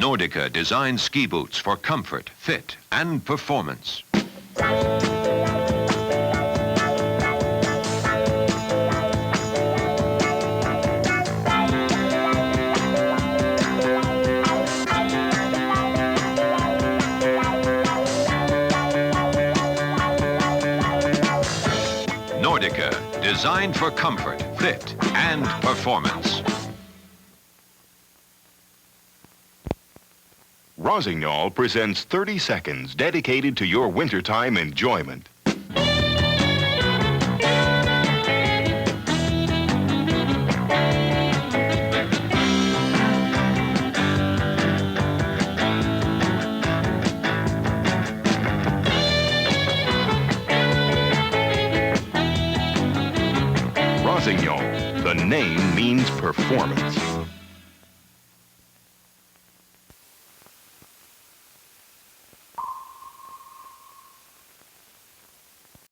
Nordica designed ski boots for comfort, fit, and performance. Nordica, designed for comfort, fit, and performance. Rossignol presents 30 seconds dedicated to your wintertime enjoyment. Rossignol, the name means performance.